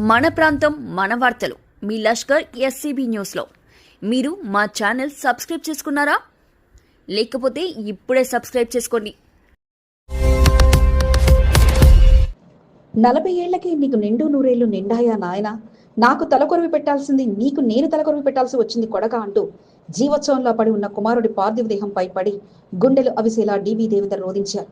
మన ప్రాంతం మన వార్తలు మీ లష్కర్ ఎస్సీబీ న్యూస్లో మీరు మా ఛానల్ సబ్స్క్రైబ్ చేసుకున్నారా? లేకపోతే ఇప్పుడే సబ్స్క్రైబ్ చేసుకోండి. 40 ఏళ్లకి నీకు నిండు నూరేళ్లు నిండాయా నాయన, నాకు తలకొరివి పెట్టాల్సింది నీకు నేను తలకొరివి పెట్టాల్సి వచ్చింది కొడక అంటూ జీవోత్సవంలో పడి ఉన్న కుమారుడి పార్థివ దేహంపై పడి గుండెలు అవిసేలా డీబీ దేవేందర్ రోధించారు.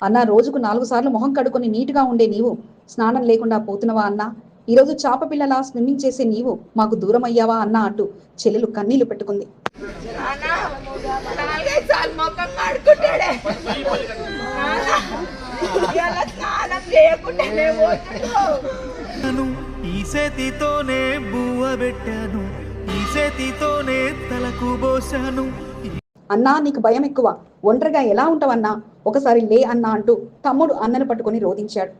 అన్న, రోజుకు 4 సార్లు మొహం కడుకొని నీటుగా ఉండే నీవు స్నానం లేకుండా పోతున్నవా అన్నా? ఈరోజు చాప పిల్లలా స్విమ్మింగ్ చేసే నీవు మాకు దూరం అయ్యావా అన్నా అంటూ చెల్లెలు కన్నీళ్లు పెట్టుకుంది. ఈ చేతితోనే బువ్వ పెట్టాను, ఈ చేతితోనే తలకు పోసాను. అన్నా, నీకు భయం ఎక్కువ, ఒంటరిగా ఎలా ఉంటావన్నా? ఒకసారి లే అన్నా అంటూ తమ్ముడు అన్నను పట్టుకుని రోధించాడు.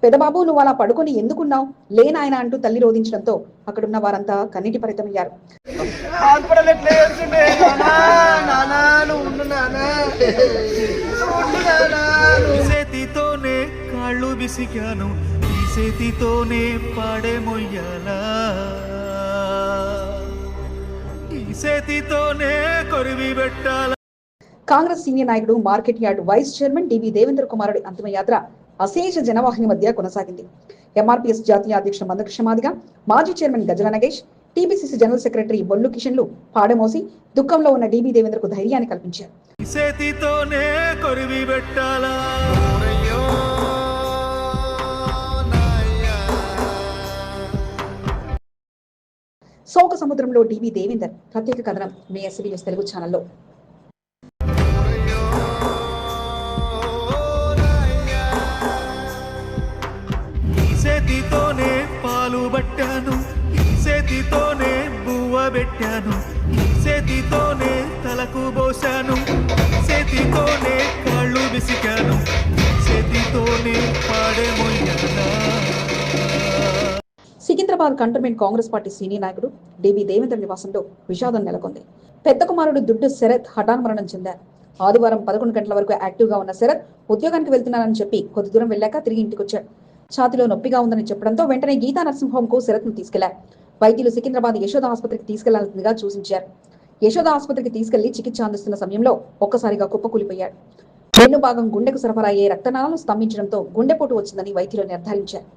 పెదబాబు, నువ్వు అలా పడుకొని ఎందుకున్నావు, లే నాయన అంటూ తల్లి రోధించడంతో అక్కడున్న వారంతా కన్నీటి పరితమయ్యారు. చేతితోనే కాళ్ళు విసిగాను, ఈ చేతితోనే పాడే మొయ్యాలా, ఈ చేతితోనే కొరివి పెట్టాలా. కాంగ్రెస్ సీనియర్ నాయకుడు, market yard vice chairman DB Devender కుమారుడి అంతిమయాత్ర అశేష జనవాహిని మధ్య కొనసాగింది. ఎంఆర్పీఎస్ జాతీయ అధ్యక్షుడు మందకృష్ణ మాదిగ, మాజీ chairman Gajala Nagesh, TPCC general secretary Bollu కిషన్లు పాడమోసి దుఃఖంలో ఉన్న డీబీ దేవేందర్ కు ధైర్యాన్ని కల్పించారు. శోక సముద్రంలో డీబీ దేవేందర్ ప్రత్యేక కథనం మీ ఎస్సీబీ న్యూస్ తెలుగు ఛానల్లో. చేతితోనే పాలు పట్టాను, ఈ చేతితోనే బువ్వ పెట్టాను, ఈ చేతితోనే తలకు పోసాను, చేతితోనే కాళ్ళు విసికాను, చేతితోనే పాడే మొయ్యాలా. Secunderabad cantonment Congress party senior నాయకుడు డీబీ దేవేందర్ నివాసంలో విషాదం నెలకొంది. పెద్ద కుమారుడు దుడ్డు శరత్ హఠాన్మరణం చెందారు. ఆదివారం 11 గంటల వరకు యాక్టివ్ గా ఉన్న శరత్ ఉద్యోగానికి వెళ్తున్నానని చెప్పి కొద్ది దూరం వెళ్ళాక తిరిగి ఇంటికి వచ్చాడు. ఛాతిలో నొప్పిగా ఉందని చెప్పడంతో వెంటనే గీతా నర్సింగ్ హోమ్ కు శరత్ ను తీసుకెళ్లారు. వైద్యులు సికింద్రాబాద్ యశోద ఆసుపత్రికి తీసుకెళ్లాల్సిందిగా సూచించారు. యశోద ఆసుపత్రికి తీసుకెళ్లి చికిత్స అందిస్తున్న సమయంలో ఒక్కసారిగా కుప్పకూలిపోయాడు. వెన్ను భాగం గుండెకు సరఫరా అయ్యే రక్తనాళాలు స్తంభించడంతో గుండెపోటు వచ్చిందని వైద్యులు నిర్ధారించారు.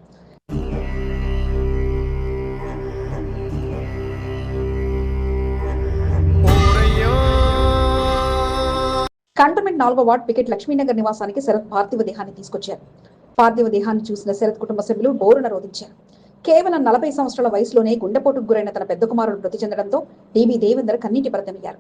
కంటోన్మెంట్ 4వ వార్డ్ పికెట్ లక్ష్మీనగర్ నివాసానికి శరత్ పార్థివ దేహాన్ని తీసుకొచ్చారు. పార్థివ దేహాన్ని చూసిన శరత్ కుటుంబ సభ్యులు బోరున రోధించారు. కేవలం 40 సంవత్సరాల వయసులోనే గుండెపోటుకు గురైన తన పెద్ద కుమారుడు మృతి చెందడంతో డీబీ దేవేందర్ కన్నీటి పరతమయ్యారు.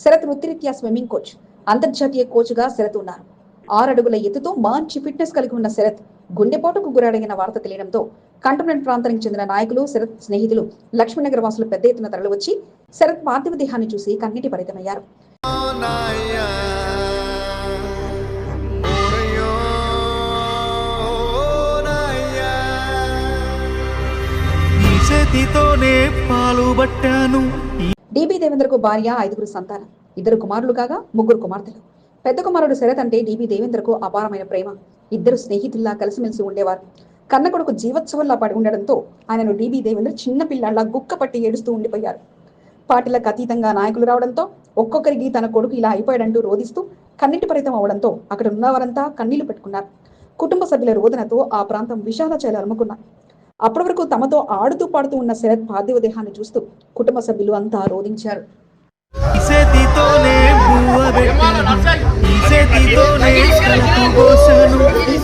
శరత్ వృత్తిరీత్యా స్విమ్మింగ్ కోచ్, అంతర్జాతీయ కోచ్ గా శరత్ ఉన్నారు. 6 అడుగుల ఎత్తుతో మంచి ఫిట్నెస్ కలిగి ఉన్న శరత్ గుండెపోటుకు గురడిన వార్త తెలియడంతో కంటోన్మెంట్ ప్రాంతానికి చెందిన నాయకులు, శరత్ స్నేహితులు, లక్ష్మీనగర్ వాసులు పెద్ద ఎత్తున తరలివచ్చి శరత్ పార్థివ దేహాన్ని చూసి కన్నీటి పరితమయ్యారు. డీబీ దేవేందర్ కు భార్య, 5 సంతానం, 2 కుమారులు కాగా 3 కుమార్తెలు. పెద్ద కుమారుడు శరత్ అంటే డీబీ దేవేందర్ కు అపారమైన ప్రేమ. ఇద్దరు స్నేహితుల్లా కలిసిమెలిసి ఉండేవారు. కన్న కొడుకు జీవోత్సవంలా పడి ఉండడంతో ఆయనను డీబీ దేవేందర్ చిన్న పిల్లాళ్లా గుక్క పట్టి ఏడుస్తూ ఉండిపోయారు. పార్టీలకు అతీతంగా నాయకులు రావడంతో ఒక్కొక్కరికి తన కొడుకు ఇలా అయిపోయాడంటూ రోధిస్తూ కన్నీటి పరితం అవడంతో అక్కడ ఉన్నవారంతా కన్నీళ్లు పెట్టుకున్నారు. కుటుంబ సభ్యుల రోదనతో ఆ ప్రాంతం విషాద చేలు అలుముకున్నారు. అప్పటి వరకు తమతో ఆడుతూ పాడుతూ ఉన్న శరత్ పార్థివ దేహాన్ని చూస్తూ కుటుంబ సభ్యులు అంతా రోధించారు.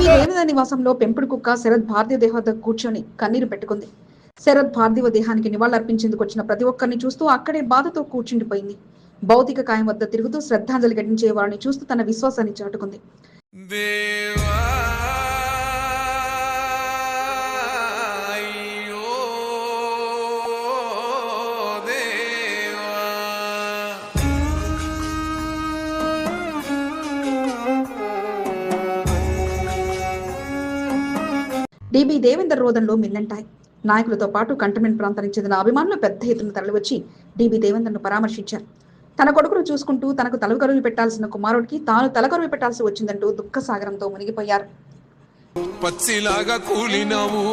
దేవేందర్ నివాసంలో పెంపుడు కుక్క శరత్ పార్థివ దేహ వద్ద కూర్చొని కన్నీరు పెట్టుకుంది. శరత్ పార్థివ దేహానికి నివాళులర్పించేందుకు వచ్చిన ప్రతి ఒక్కరిని చూస్తూ అక్కడే బాధతో కూర్చుండిపోయింది. భౌతిక కాయం వద్ద తిరుగుతూ శ్రద్ధాంజలి ఘటించే వారిని చూస్తూ తన విశ్వాసాన్ని చాటుకుంది. డీబీ దేవేందర్ రోదనలో మిన్నంటాయి. నాయకులతో పాటు కంటోన్మెంట్ ప్రాంతానికి చెందిన అభిమానులు పెద్ద ఎత్తున తరలివచ్చి డీబీ దేవేందర్ను పరామర్శించారు. తన కొడుకును చూసుకుంటూ తనకు తలకరువు పెట్టాల్సిన కుమారుడికి తాను తలకరువు పెట్టాల్సి వచ్చిందంటూ దుఃఖ సాగరంతో మునిగిపోయారు. పచ్చిలాగా కూలినావు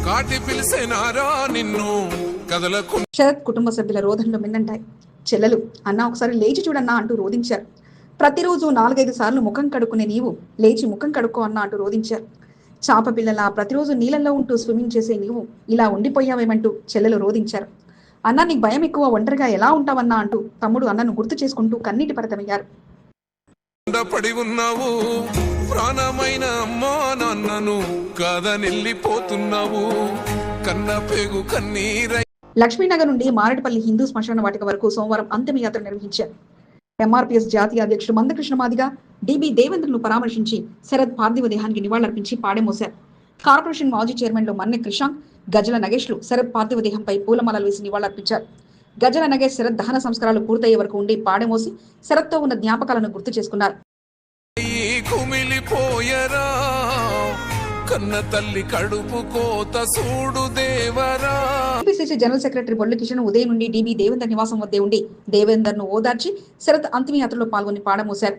కాటి పిలిసేనారా నిన్ను కదలకు. శరత్ కుటుంబ సభ్యుల రోదనలు మిన్నంటాయి. చెల్లెలు అన్న ఒకసారి లేచి చూడన్నా అంటూ రోధించారు. ప్రతిరోజు 4-5 సార్లు ముఖం కడుక్కునే నీవు లేచి ముఖం కడుక్కో అన్నా అంటూ రోధించారు. చాప పిల్లలా ప్రతిరోజు నీళ్ళల్లో ఉంటూ స్విమ్మింగ్ చేసే నీవు ఇలా ఉండిపోయావేమంటూ చెల్లెలు రోధించారు. అన్న నీకు భయం ఎక్కువ, ఒంటరిగా ఎలా ఉంటావన్నా అంటూ తమ్ముడు అన్నను గుర్తు చేసుకుంటూ కన్నీటి పరతమయ్యారు. పడి ఉన్నావు ప్రాణమైన అమ్మా నాన్నను కాదనెళ్ళిపోతున్నావు కన్న పేగు కన్నీరై. లక్ష్మీనగర్ నుండి మారేడుపల్లి హిందూ శ్మశాన వాటిక వరకు సోమవారం అంతిమయాత్ర నిర్వహించారు. ఎంఆర్పీఎస్ జాతీయ అధ్యక్షుడు మందకృష్ణ మాదిగ డీబీ దేవేంద్రను పరామర్శించి శరత్ పార్థివ దేహానికి నివాళులర్పించి పాడెమోశారు. కార్పొరేషన్ మాజీ చైర్మన్లు మన్నె కృషాంక్, గజల నగేష్లు శరత్ పార్థివ దేహంపై పూలమాలలు వేసి నివాళులర్పించారు. గజల నగేష్ శరత్ దహన సంస్కారాలు పూర్తయ్యే వరకు ఉండి పాడెమోసి శరత్తో ఉన్న జ్ఞాపకాలను గుర్తు చేసుకున్నారు. కుమిలిపోయరా కన్న తల్లి కడుపు కోత సూడు దేవరా. టీపీసీసీ జనరల్ సెక్రటరీ బొల్లి కిషన్ ఉదయం నుండి డీబీ దేవేందర్ నివాసం వద్దే ఉండి దేవేందర్ను ఓదార్చి శరత్ అంతిమయాత్రలో పాల్గొని పాడమోశారు.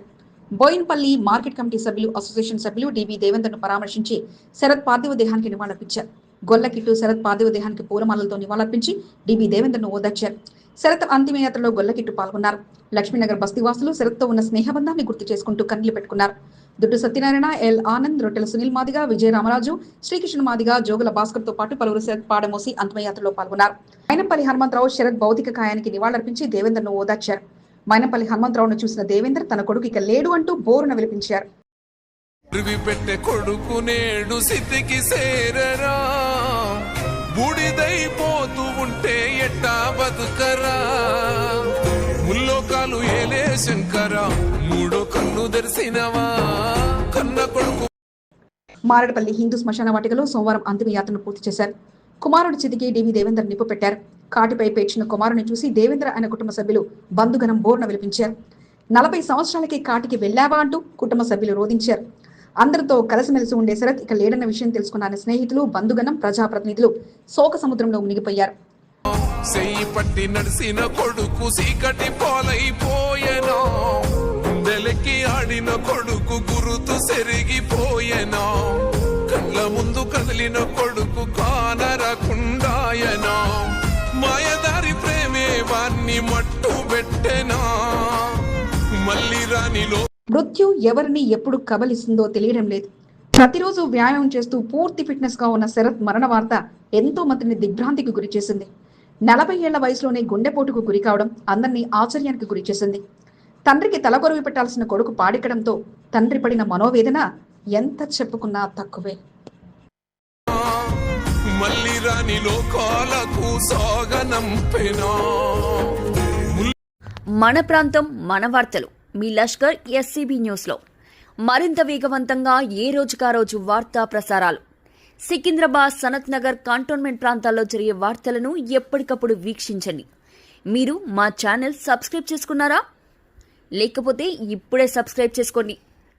బోయిన్పల్లి మార్కెట్ కమిటీ సభ్యులు, అసోసియేషన్ సభ్యులు డీబీ దేవేందర్ను పరామర్శించి శరత్ పార్థివ దేహానికి నివాళులర్పించారు. గొల్లకిట్టు శరత్ పార్థివ దేహానికి పూలమాలలతో నివాళులర్పించి డీబీ దేవేందర్ను ఓదార్చారు. శరత్ అంతిమయాత్రలో గొల్లకిట్టు పాల్గొన్నారు. లక్ష్మీనగర్ బస్తీవాసులు శరత్తో ఉన్న స్నేహబంధాన్ని గుర్తు చేసుకుంటూ కన్నీళ్లు పెట్టుకున్నారు. దుడ్డు సత్యనారాయణ, ఎల్ ఆనంద్, రొట్టెల సునీల్ మాదిగ, విజయ రామరాజు, శ్రీకృష్ణ మాదిగ, జోగుల భాస్కర్ తో పాటు పలువురు శరత్ పాడమోసి అంతిమయాత్రలో పాల్గొన్నారు. మైనంపల్లి హనుమంతరావు శరత్ భౌతిక కాయానికి నివాళులర్పించి దేవేందర్ను ఓదార్చారు. మైనంపల్లి హనుమంతరావును చూసిన దేవేందర్ తన కొడుకు ఇక లేడు అంటూ బోరున విలిపించారు. పెట్టే కొడుకు నేడు సిద్ధికి సేరరా బూడిదైపోతూ ఉంటే ఎట్టా బతుకరా ముల్లోకాలు ఏలే శంకరా మూడో కన్ను తెరిసినవా కన్న కొడుకు. మారేడుపల్లి హిందూ శ్మశాన వాటికలో సోమవారం అంతిమయాత్రను పూర్తి చేశారు. కుమారుడి చితికి డీబీ దేవేందర్ నిప్పు పెట్టారు. కాటిపై పేర్చిన కుమారుని చూసి దేవేంద్ర ఆయన కుటుంబ సభ్యులు బంధుగణం బోర్న విలిపించారు. 40 సంవత్సరాలకి కాటికి వెళ్ళావా అంటూ కుటుంబ సభ్యులు రోధించారు. అందరితో కలిసిమెలిసి ఉండే శరత్ ఇక లేడన్న విషయం తెలుసుకున్న స్నేహితులు, బంధుగణం, ప్రజాప్రతినిధులు శోక సముద్రంలో మునిగిపోయారు. సెయ్యి పట్టి నడిసిన కొడుకు సీకటి పోలైపోయెనా గుండెలెక్కి ఆడిన కొడుకు గురుతు సెరిగిపోయెనా కళ్ళ ముందు కదిలిన కొడుకు కానరకుండాయనా మాయదారి ప్రేమే వాన్ని మట్టు పెట్టెనా మళ్ళీ రానిలో. మృత్యు ఎవరిని ఎప్పుడు కబలిస్తుందో తెలియడం లేదు. ప్రతిరోజు వ్యాయామం చేస్తూ పూర్తి ఫిట్నెస్ గా ఉన్న శరత్ మరణ వార్త ఎంతో మందిని దిగ్భ్రాంతికి గురి చేసింది. 40 ఏళ్ల వయసులోనే గుండెపోటుకు గురి కావడం అందరినీ ఆశ్చర్యానికి గురి చేసింది. తండ్రికి తలకొరువి పెట్టాల్సిన కొడుకు పాడెక్కడంతో తండ్రి పడిన మనోవేదన ఎంత చెప్పుకున్నా తక్కువే. మళ్ళీ రాని లోకాలకు సాగనంపెనా. మన ప్రాంతం మన వార్తలు మీ లష్కర్ ఎస్సీబీ న్యూస్లో మరింత వేగవంతంగా ఏ రోజుకా రోజు వార్తా ప్రసారాలు. సికింద్రాబాద్, సనత్ నగర్, కంటోన్మెంట్ ప్రాంతాల్లో జరిగే వార్తలను ఎప్పటికప్పుడు వీక్షించండి. మీరు మా ఛానల్ సబ్స్క్రైబ్ చేసుకున్నారా? లేకపోతే ఇప్పుడే సబ్స్క్రైబ్ చేసుకోండి.